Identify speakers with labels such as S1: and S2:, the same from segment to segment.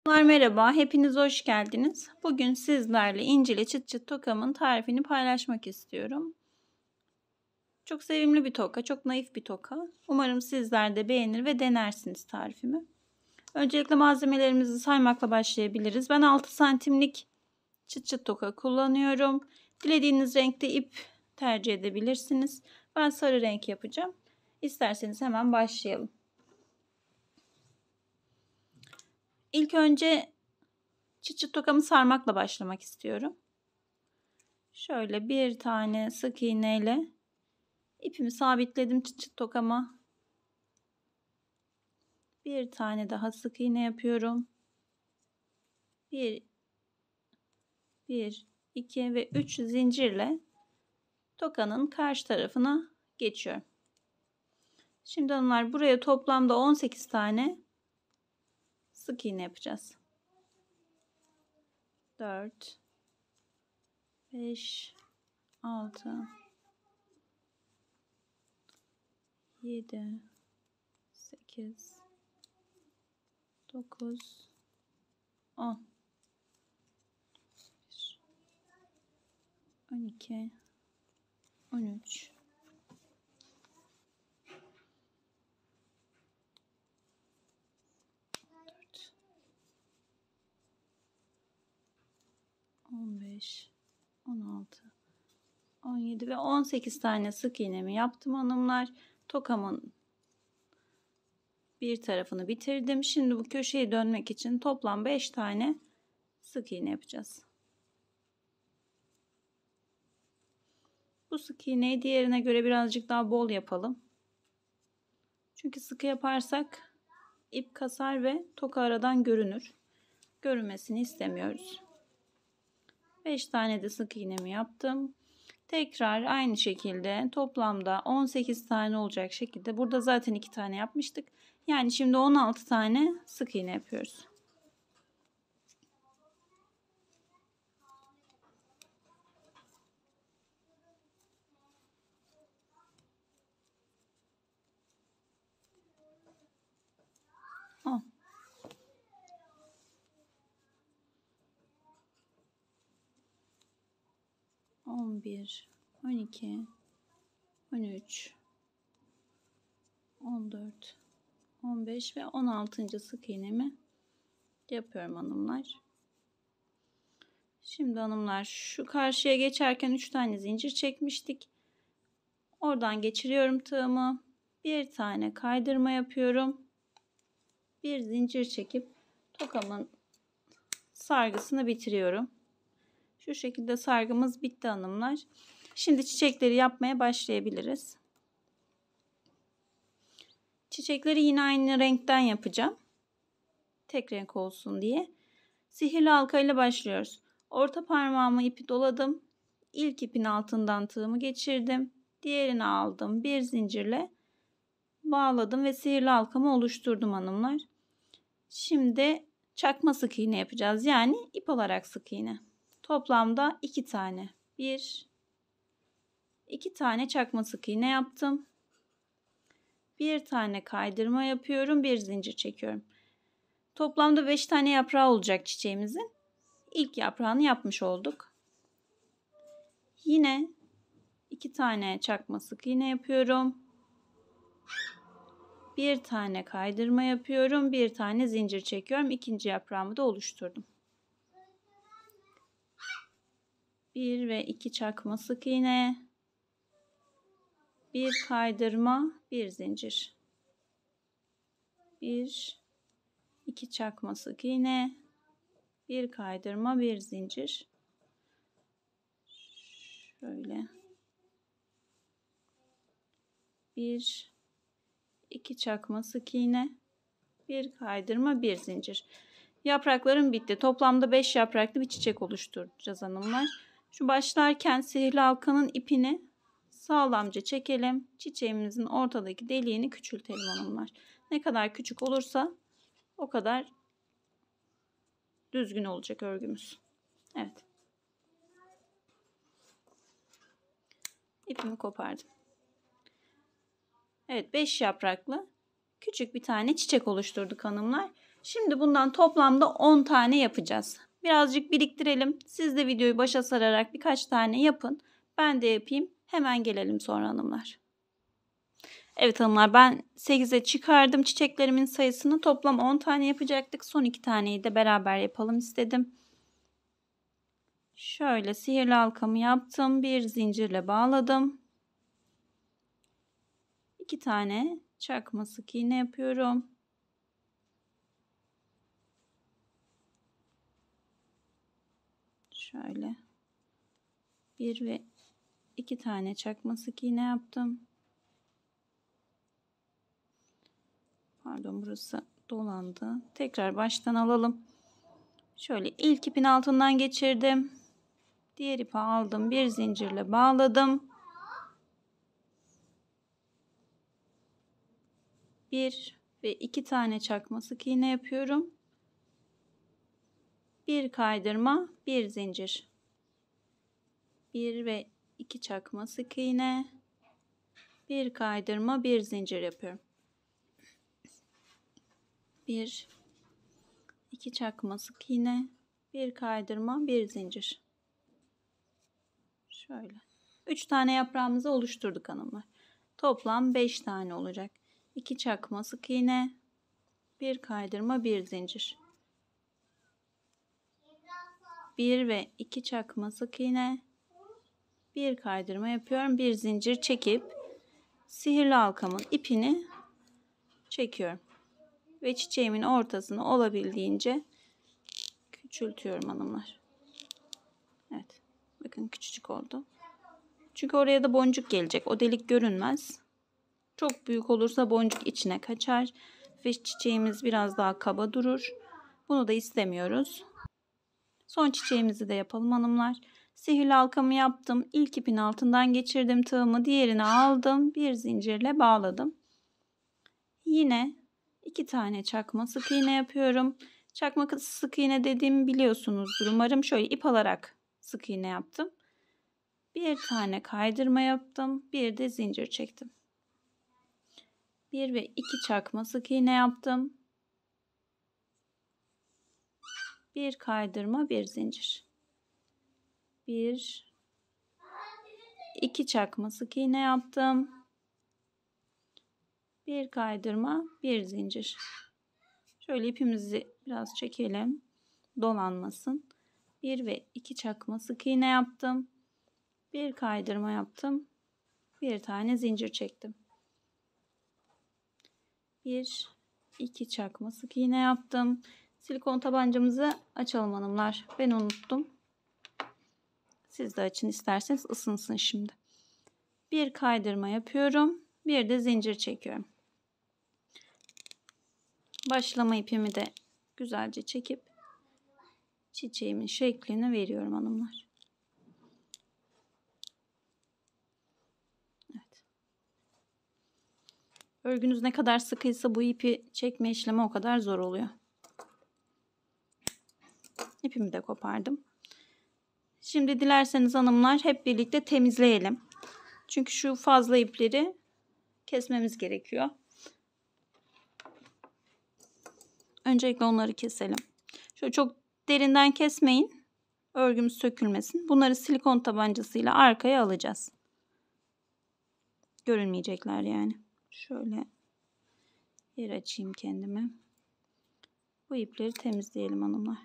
S1: Merhaba, hepiniz hoş geldiniz. Bugün sizlerle incili çıt çıt tokamın tarifini paylaşmak istiyorum. Çok sevimli bir toka, çok naif bir toka. Umarım sizler de beğenir ve denersiniz tarifimi. Öncelikle malzemelerimizi saymakla başlayabiliriz. Ben 6 santimlik çıt çıt toka kullanıyorum. Dilediğiniz renkte ip tercih edebilirsiniz. Ben sarı renk yapacağım. İsterseniz hemen başlayalım. İlk önce çıt çıt tokamı sarmakla başlamak istiyorum. Şöyle bir tane sık iğneyle ipimi sabitledim çıt çıt tokama. Bir tane daha sık iğne yapıyorum. 1, 2 ve 3 zincirle tokanın karşı tarafına geçiyorum. Şimdi onlar buraya toplamda 18 tane sık iğne yapacağız. 4, 5, 6, 7, 8, 9, 10, 12, 13, 15, 16, 17 ve 18 tane sık iğnemi yaptım hanımlar. Tokamın bir tarafını bitirdim. Şimdi bu köşeyi dönmek için toplam 5 tane sık iğne yapacağız. Bu sık iğneyi diğerine göre birazcık daha bol yapalım. Çünkü sıkı yaparsak ip kasar ve toka aradan görünür. Görünmesini istemiyoruz. 5 tane de sık iğnemi yaptım. Tekrar aynı şekilde toplamda 18 tane olacak şekilde. Burada zaten 2 tane yapmıştık. Yani şimdi 16 tane sık iğne yapıyoruz. Oh. 11, 12, 13, 14, 15 ve 16. sık iğnemi yapıyorum hanımlar. Şimdi hanımlar şu karşıya geçerken 3 tane zincir çekmiştik. Oradan geçiriyorum tığımı. Bir tane kaydırma yapıyorum. Bir zincir çekip tokamın sargısını bitiriyorum. Şu şekilde sargımız bitti hanımlar. Şimdi çiçekleri yapmaya başlayabiliriz. Çiçekleri yine aynı renkten yapacağım. Tek renk olsun diye. Sihirli halka ile başlıyoruz. Orta parmağımı ipi doladım. İlk ipin altından tığımı geçirdim. Diğerini aldım. Bir zincirle bağladım ve sihirli halkamı oluşturdum hanımlar. Şimdi çakma sık iğne yapacağız. Yani ip olarak sık iğne. Toplamda 2 tane. 2 tane çakma sık iğne yaptım. Bir tane kaydırma yapıyorum. Bir zincir çekiyorum. Toplamda 5 tane yaprağı olacak çiçeğimizin. İlk yaprağını yapmış olduk. Yine 2 tane çakma sık iğne yapıyorum. Bir tane kaydırma yapıyorum. Bir tane zincir çekiyorum. İkinci yaprağımı da oluşturdum. 1 ve 2 çakma sık iğne. Bir kaydırma, bir zincir. 1, 2 çakma sık iğne. Bir kaydırma, bir zincir. Şöyle. 1, 2 çakma sık iğne. Bir kaydırma, bir zincir. Yapraklarım bitti. Toplamda 5 yapraklı bir çiçek oluşturacağız hanımlar. Şu başlarken sihirli halkanın ipini sağlamca çekelim. Çiçeğimizin ortadaki deliğini küçültelim hanımlar. Ne kadar küçük olursa o kadar düzgün olacak örgümüz. Evet. İpimi kopardım. Evet, 5 yapraklı küçük bir tane çiçek oluşturduk hanımlar. Şimdi bundan toplamda 10 tane yapacağız. Birazcık biriktirelim. Siz de videoyu başa sararak birkaç tane yapın. Ben de yapayım. Hemen gelelim sonra hanımlar. Evet hanımlar, ben 8'e çıkardım çiçeklerimin sayısını. Toplam 10 tane yapacaktık. Son 2 taneyi de beraber yapalım istedim. Şöyle sihirli halkamı yaptım. Bir zincirle bağladım. 2 tane çakma sık iğne yapıyorum. Şöyle 1 ve 2 tane çakma sık iğne yaptım. Pardon, burası dolandı. Tekrar baştan alalım. Şöyle ilk ipin altından geçirdim. Diğer ipi aldım. Bir zincirle bağladım. 1 ve 2 tane çakma sık iğne yapıyorum. Bir kaydırma, bir zincir. 1 ve 2 çakma sık iğne. Bir kaydırma, bir zincir yapıyorum. 1 2 çakma sık iğne, bir kaydırma, bir zincir. Şöyle 3 tane yaprağımızı oluşturduk hanımlar. Toplam 5 tane olacak. 2 çakma sık iğne, bir kaydırma, bir zincir. 1 ve 2 çakma sık iğne, bir kaydırma yapıyorum. Bir zincir çekip sihirli halkamın ipini çekiyorum. Ve çiçeğimin ortasını olabildiğince küçültüyorum hanımlar. Evet. Bakın küçücük oldu. Çünkü oraya da boncuk gelecek. O delik görünmez. Çok büyük olursa boncuk içine kaçar. Ve çiçeğimiz biraz daha kaba durur. Bunu da istemiyoruz. Son çiçeğimizi de yapalım hanımlar. Sihirli halkamı yaptım. İlk ipin altından geçirdim tığımı. Diğerini aldım. Bir zincirle bağladım. Yine 2 tane çakma sık iğne yapıyorum. Çakma sık iğne dediğimi biliyorsunuzdur umarım. Şöyle ip alarak sık iğne yaptım. Bir tane kaydırma yaptım. Bir de zincir çektim. 1 ve 2 çakma sık iğne yaptım. Bir kaydırma, bir zincir. 1 2 çakma sık iğne yaptım. Bir kaydırma, bir zincir. Şöyle ipimizi biraz çekelim. Dolanmasın. 1 ve 2 çakma sık iğne yaptım. Bir kaydırma yaptım. Bir tane zincir çektim. 1 2 çakma sık iğne yaptım. Silikon tabancamızı açalım hanımlar. Ben unuttum. Siz de açın isterseniz, ısınsın şimdi. Bir kaydırma yapıyorum. Bir de zincir çekiyorum. Başlama ipimi de güzelce çekip çiçeğimin şeklini veriyorum hanımlar. Evet. Örgünüz ne kadar sıkıysa bu ipi çekme işlemi o kadar zor oluyor. İpimi de kopardım. Şimdi dilerseniz hanımlar hep birlikte temizleyelim. Çünkü şu fazla ipleri kesmemiz gerekiyor. Öncelikle onları keselim. Şöyle çok derinden kesmeyin. Örgümüz sökülmesin. Bunları silikon tabancasıyla arkaya alacağız. Görünmeyecekler yani. Şöyle yer açayım kendime. Bu ipleri temizleyelim hanımlar.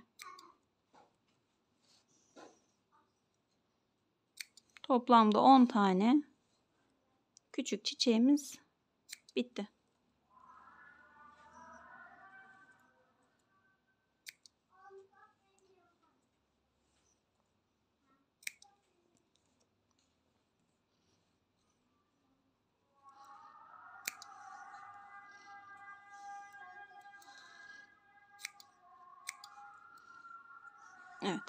S1: Toplamda 10 tane küçük çiçeğimiz bitti. Evet.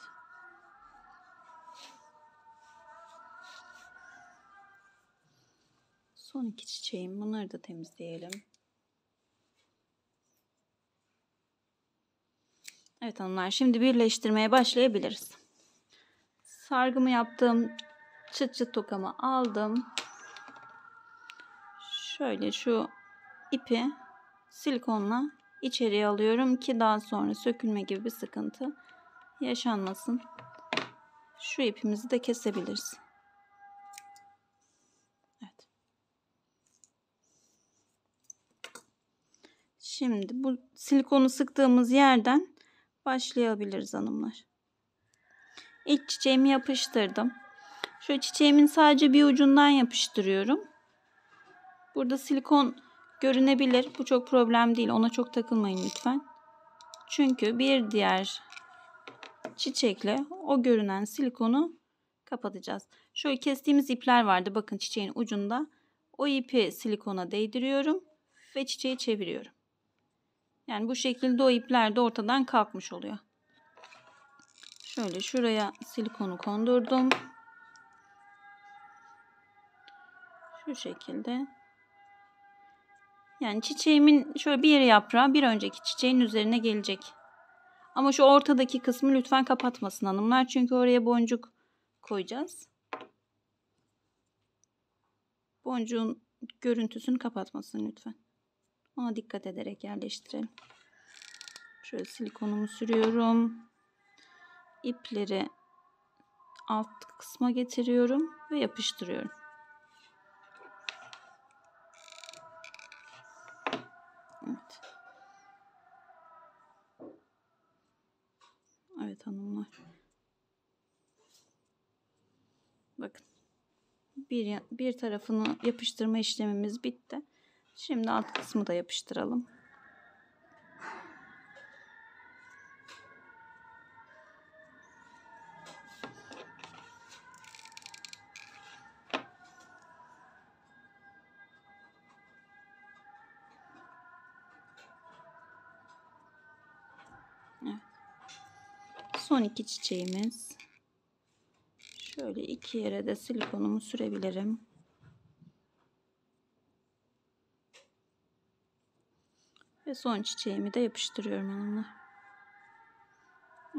S1: Son 2 çiçeğim. Bunları da temizleyelim. Evet hanımlar, şimdi birleştirmeye başlayabiliriz. Sargımı yaptım. Çıt çıt tokamı aldım. Şöyle şu ipi silikonla içeriye alıyorum ki daha sonra sökülme gibi bir sıkıntı yaşanmasın. Şu ipimizi de kesebiliriz. Evet. Şimdi bu silikonu sıktığımız yerden başlayabiliriz hanımlar. İlk çiçeğimi yapıştırdım. Şu çiçeğimin sadece bir ucundan yapıştırıyorum. Burada silikon görünebilir. Bu çok problem değil. Ona çok takılmayın lütfen. Çünkü bir diğer çiçekle o görünen silikonu kapatacağız. Şöyle kestiğimiz ipler vardı. Bakın çiçeğin ucunda. O ipi silikona değdiriyorum ve çiçeği çeviriyorum. Yani bu şekilde o ipler de ortadan kalkmış oluyor. Şöyle şuraya silikonu kondurdum. Şu şekilde. Yani çiçeğimin şöyle bir yaprağı bir önceki çiçeğin üzerine gelecek. Ama şu ortadaki kısmı lütfen kapatmasın hanımlar. Çünkü oraya boncuk koyacağız. Boncuğun görüntüsünü kapatmasın lütfen. Ona dikkat ederek yerleştirelim. Şöyle silikonumu sürüyorum. İpleri alt kısma getiriyorum ve yapıştırıyorum. Evet. Evet hanımlar. Bakın. Bir tarafını yapıştırma işlemimiz bitti. Şimdi alt kısmı da yapıştıralım. Evet. Son iki çiçeğimiz. Şöyle iki yere de silikonumu sürebilirim. Ve son çiçeğimi de yapıştırıyorum hanımlar.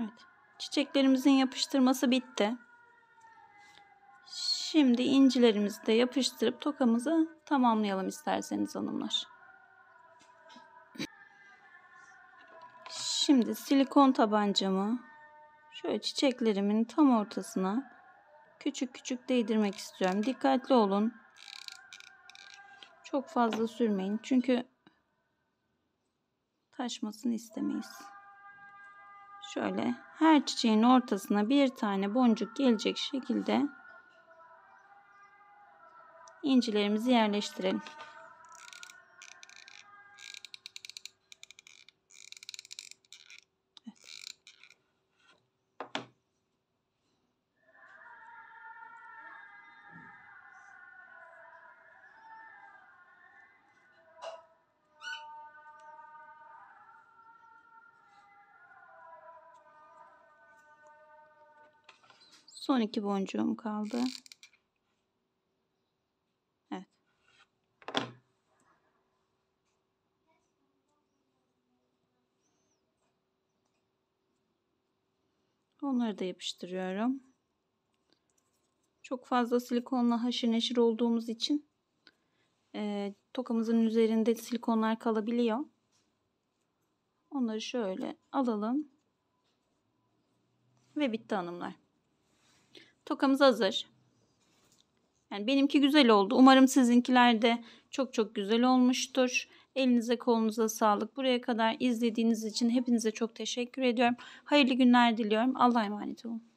S1: Evet. Çiçeklerimizin yapıştırması bitti. Şimdi incilerimizi de yapıştırıp tokamızı tamamlayalım isterseniz hanımlar. Şimdi silikon tabancamı şöyle çiçeklerimin tam ortasına küçük küçük değdirmek istiyorum. Dikkatli olun. Çok fazla sürmeyin. Çünkü taşmasını istemeyiz. Şöyle her çiçeğin ortasına bir tane boncuk gelecek şekilde incilerimizi yerleştirelim. Evet. Son iki boncuğum kaldı. Evet. Onları da yapıştırıyorum. Çok fazla silikonla haşır neşir olduğumuz için tokamızın üzerinde silikonlar kalabiliyor. Onları şöyle alalım. Ve bitti hanımlar. Tokamız hazır. Yani benimki güzel oldu. Umarım sizinkiler de çok çok güzel olmuştur. Elinize kolunuza sağlık. Buraya kadar izlediğiniz için hepinize çok teşekkür ediyorum. Hayırlı günler diliyorum. Allah'a emanet olun.